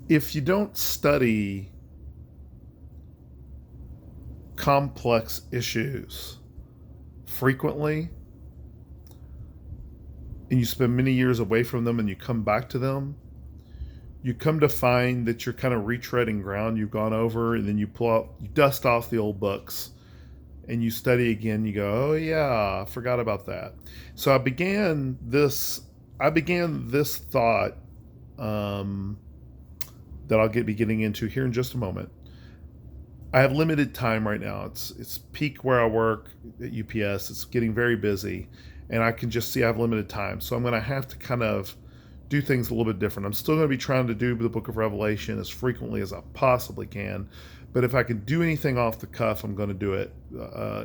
if you don't study complex issues frequently and you spend many years away from them and you come back to them, you come to find that you're kind of retreading ground you've gone over, and then you dust off the old books and you study again. You go, oh yeah, I forgot about that. So I began this thought, um, that be getting into here in just a moment. I have limited time right now. It's peak where I work at UPS. It's getting very busy, and I can just see I have limited time. So I'm going to have to kind of do things a little bit different. I'm still going to be trying to do the Book of Revelation as frequently as I possibly can, but if I can do anything off the cuff, I'm going to do it,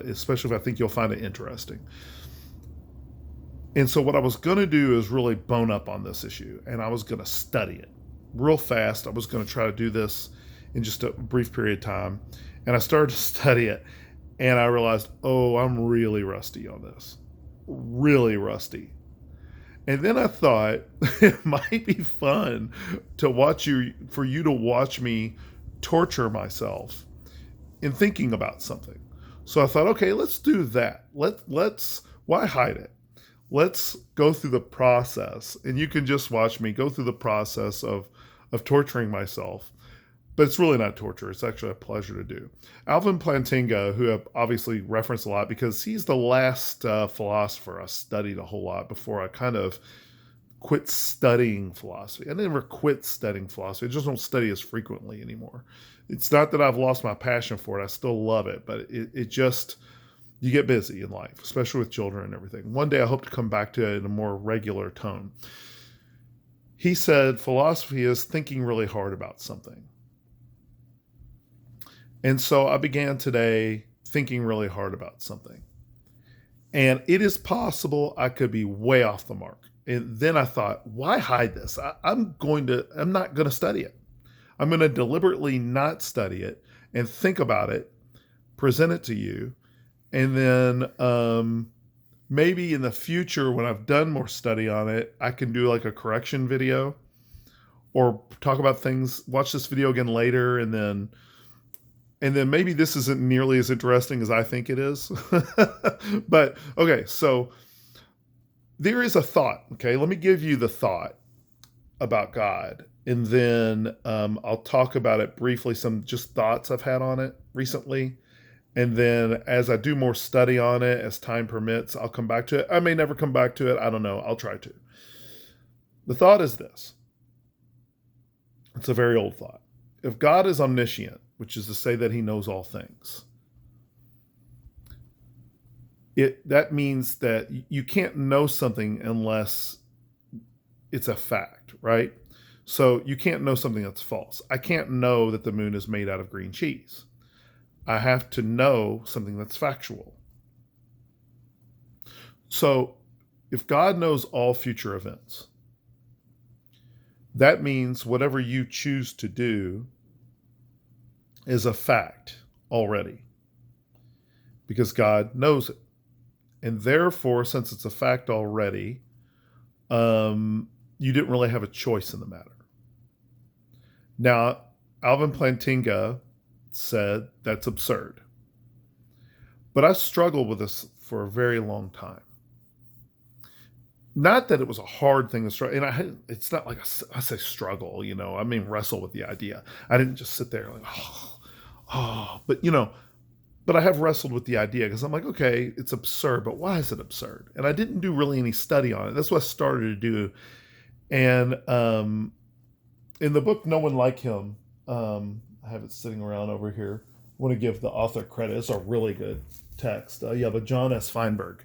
especially if I think you'll find it interesting. And so what I was going to do is really bone up on this issue, and I was going to study it real fast. I was going to try to do this in just a brief period of time. And I started to study it, and I realized, oh, I'm really rusty on this. Really rusty. And then I thought it might be fun for you to watch me torture myself in thinking about something. So I thought, okay, let's do that. Why hide it? Let's go through the process, and you can just watch me go through the process of torturing myself. But it's really not torture. It's actually a pleasure to do. Alvin Plantinga, who I've obviously referenced a lot because he's the last philosopher I studied a whole lot before I kind of quit studying philosophy. I never quit studying philosophy. I just don't study as frequently anymore. It's not that I've lost my passion for it. I still love it, but it just, you get busy in life, especially with children and everything. One day I hope to come back to it in a more regular tone. He said philosophy is thinking really hard about something. And so I began today thinking really hard about something. And it is possible I could be way off the mark. And then I thought, why hide this? I'm not going to study it. I'm going to deliberately not study it and think about it, present it to you. And then maybe in the future, when I've done more study on it, I can do like a correction video or talk about things, watch this video again later, and then maybe this isn't nearly as interesting as I think it is. But okay, so there is a thought. Okay, let me give you the thought about God, and then I'll talk about it briefly, some just thoughts I've had on it recently. And then as I do more study on it, as time permits, I'll come back to it. I may never come back to it. I don't know. I'll try to. The thought is this. It's a very old thought. If God is omniscient, which is to say that he knows all things, that means that you can't know something unless it's a fact, right? So you can't know something that's false. I can't know that the moon is made out of green cheese. I have to know something that's factual. So if God knows all future events, that means whatever you choose to do is a fact already, because God knows it. And therefore, since it's a fact already, you didn't really have a choice in the matter. Now, Alvin Plantinga said that's absurd. But I struggled with this for a very long time. Not that it was a hard thing to struggle, and it's not like I say struggle, I mean wrestle with the idea. I didn't just sit there like, but I have wrestled with the idea because I'm like, okay, it's absurd, but why is it absurd? And I didn't do really any study on it. That's what I started to do. And in the book No One Like Him, I have it sitting around over here. I want to give the author credit. It's a really good text. But John S. Feinberg,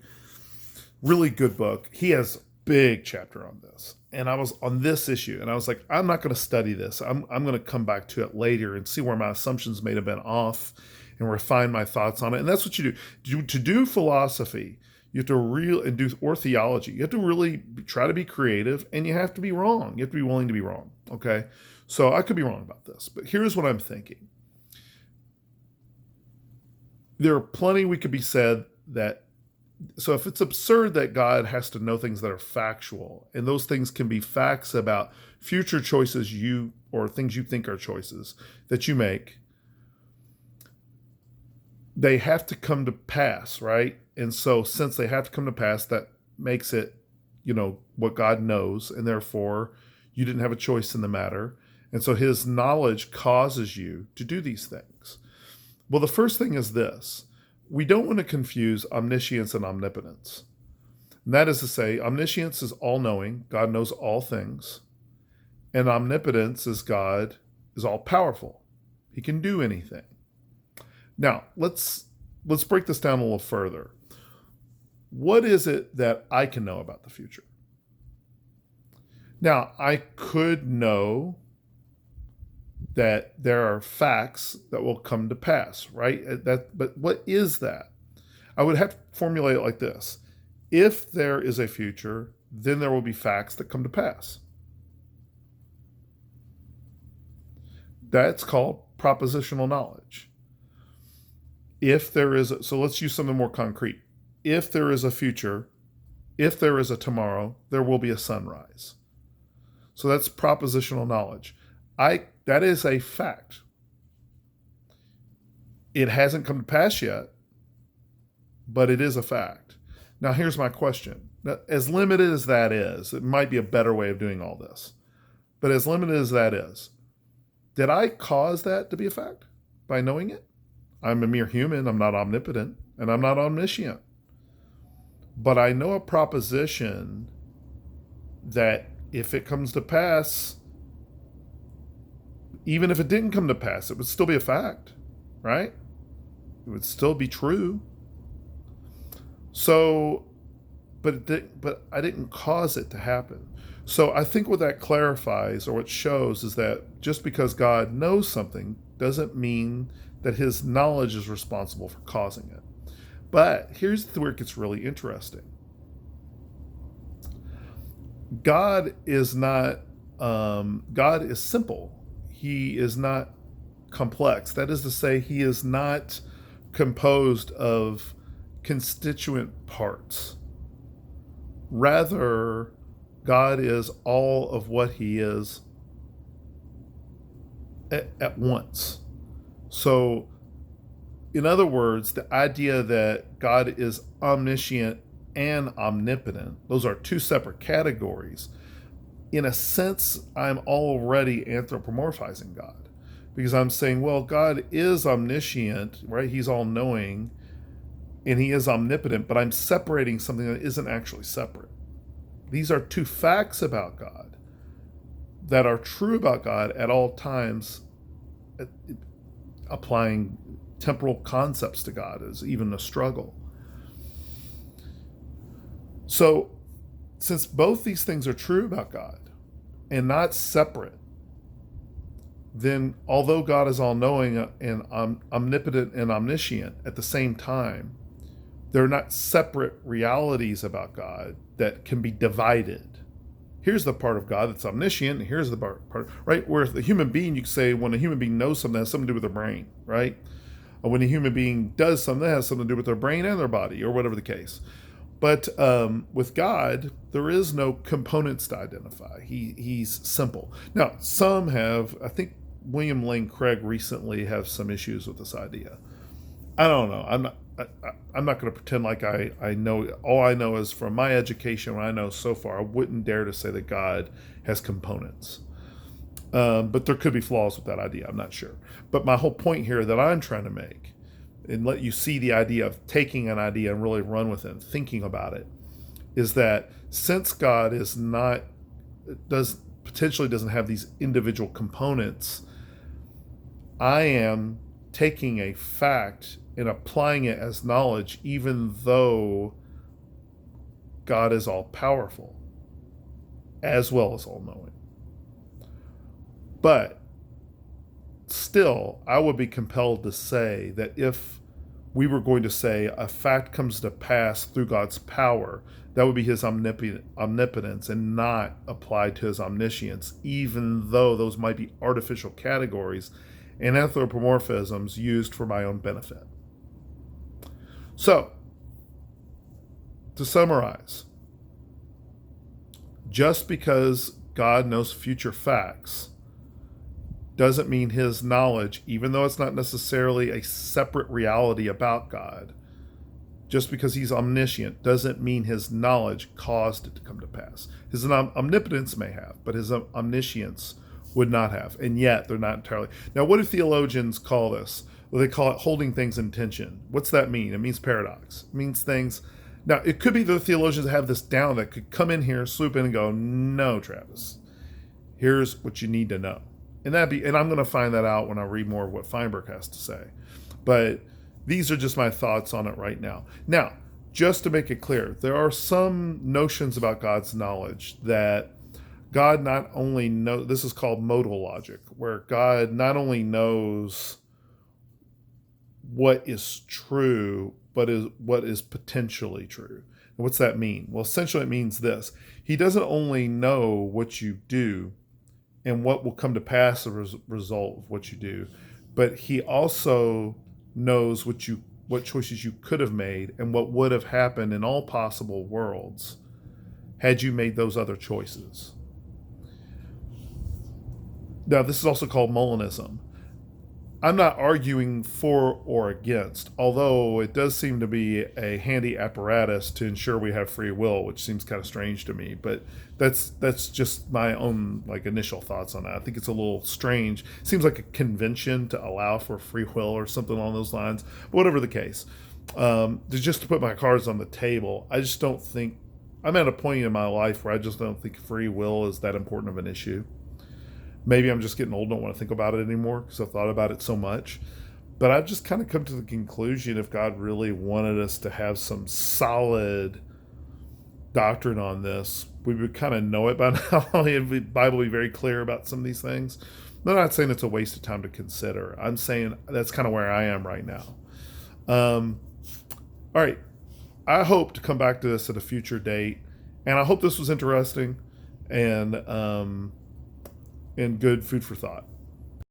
really good book. He has a big chapter on this. And I was on this issue, and I was like, I'm not going to study this. I'm going to come back to it later and see where my assumptions may have been off and refine my thoughts on it. And that's what you do. To do philosophy, you have to or theology. You have to really try to be creative, and you have to be wrong. You have to be willing to be wrong. Okay? So I could be wrong about this, but here's what I'm thinking. There are plenty we could be said that, so if it's absurd that God has to know things that are factual, and those things can be facts about future choices or things you think are choices that you make, they have to come to pass, right? And so since they have to come to pass, that makes it, what God knows, and therefore you didn't have a choice in the matter. And so his knowledge causes you to do these things. Well, the first thing is this. We don't want to confuse omniscience and omnipotence. And that is to say, omniscience is all-knowing. God knows all things. And omnipotence is God is all-powerful. He can do anything. Now, let's break this down a little further. What is it that I can know about the future? Now, I could know that there are facts that will come to pass, right? But what is that? I would have to formulate it like this. If there is a future, then there will be facts that come to pass. That's called propositional knowledge. So let's use something more concrete. If there is a future, if there is a tomorrow, there will be a sunrise. So that's propositional knowledge. That is a fact. It hasn't come to pass yet, but it is a fact. Now, here's my question. Now, as limited as that is, it might be a better way of doing all this, but as limited as that is, did I cause that to be a fact by knowing it? I'm a mere human. I'm not omnipotent, and I'm not omniscient. But I know a proposition that if it comes to pass, even if it didn't come to pass, it would still be a fact, right? It would still be true. So, but I didn't cause it to happen. So I think what that clarifies, or what shows, is that just because God knows something doesn't mean that his knowledge is responsible for causing it. But here's where it gets really interesting. God is simple. He is not complex. That is to say, he is not composed of constituent parts. Rather, God is all of what he is at once. So, in other words, the idea that God is omniscient and omnipotent, those are two separate categories. In a sense, I'm already anthropomorphizing God, because I'm saying, well, God is omniscient, right? He's all-knowing, and he is omnipotent, but I'm separating something that isn't actually separate. These are two facts about God that are true about God at all times. Applying temporal concepts to God is even a struggle. So, since both these things are true about God and not separate, then although God is all-knowing and omnipotent and omniscient at the same time, they're not separate realities about God that can be divided. Here's the part of God that's omniscient, and here's the part, right? Where the human being, you could say when a human being knows something, that has something to do with their brain, right? Or when a human being does something, that has something to do with their brain and their body, or whatever the case. But with God, there is no components to identify. He's simple. Now, some have, I think William Lane Craig recently have some issues with this idea. I don't know. I'm not going to pretend like I know. All I know is from my education, what I know so far, I wouldn't dare to say that God has components. But there could be flaws with that idea. I'm not sure. But my whole point here that I'm trying to make, and let you see the idea of taking an idea and really run with it and thinking about it, is that since God potentially doesn't have these individual components, I am taking a fact and applying it as knowledge, even though God is all powerful as well as all knowing. But still, I would be compelled to say that if we were going to say a fact comes to pass through God's power, that would be his omnipotence and not applied to his omniscience, even though those might be artificial categories and anthropomorphisms used for my own benefit. So, to summarize, just because God knows future facts doesn't mean his knowledge, even though it's not necessarily a separate reality about God, just because he's omniscient doesn't mean his knowledge caused it to come to pass. His omnipotence may have, but his omniscience would not have. And yet they're not entirely. Now, what do theologians call this? Well, they call it holding things in tension. What's that mean? It means paradox. It means things. Now, it could be the theologians that have this down that could come in here, swoop in and go, no, Travis, here's what you need to know. And I'm going to find that out when I read more of what Feinberg has to say. But these are just my thoughts on it right now. Now, just to make it clear, there are some notions about God's knowledge that God not only knows, this is called modal logic, where God not only knows what is true, but is what is potentially true. And what's that mean? Well, essentially it means this. He doesn't only know what you do and what will come to pass as a result of what you do, but he also knows what choices you could have made and what would have happened in all possible worlds had you made those other choices. Now, this is also called Molinism. I'm not arguing for or against, although it does seem to be a handy apparatus to ensure we have free will, which seems kind of strange to me. But that's just my own initial thoughts on that. I think it's a little strange. It seems like a convention to allow for free will or something along those lines. But whatever the case, just to put my cards on the table, I just don't think I'm at a point in my life where I just don't think free will is that important of an issue. Maybe I'm just getting old, don't want to think about it anymore because I've thought about it so much. But I've just kind of come to the conclusion if God really wanted us to have some solid doctrine on this, we would kind of know it by now. The Bible would be very clear about some of these things. I'm not saying it's a waste of time to consider. I'm saying that's kind of where I am right now. All right. I hope to come back to this at a future date. And I hope this was interesting and good food for thought.